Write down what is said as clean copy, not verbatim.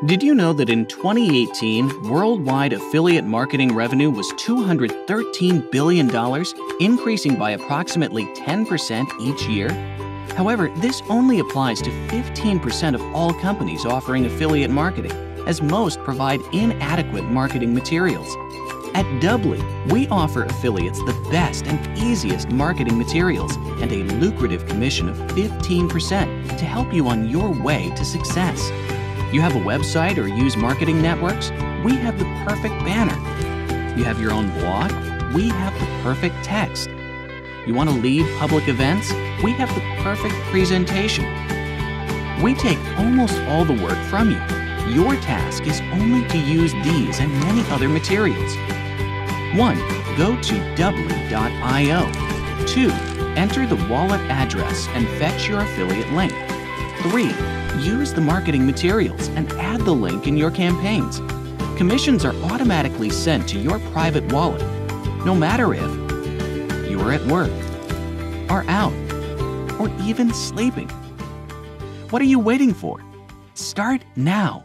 Did you know that in 2018, worldwide affiliate marketing revenue was $213 billion, increasing by approximately 10% each year? However, this only applies to 15% of all companies offering affiliate marketing, as most provide inadequate marketing materials. At Doubly, we offer affiliates the best and easiest marketing materials and a lucrative commission of 15% to help you on your way to success. You have a website or use marketing networks? We have the perfect banner. You have your own blog? We have the perfect text. You want to lead public events? We have the perfect presentation. We take almost all the work from you. Your task is only to use these and many other materials. 1. Go to Doubly.io. 2. Enter the wallet address and fetch your affiliate link. 3. Use the marketing materials and add the link in your campaigns. Commissions are automatically sent to your private wallet, no matter if you are at work, are out, or even sleeping. What are you waiting for? Start now.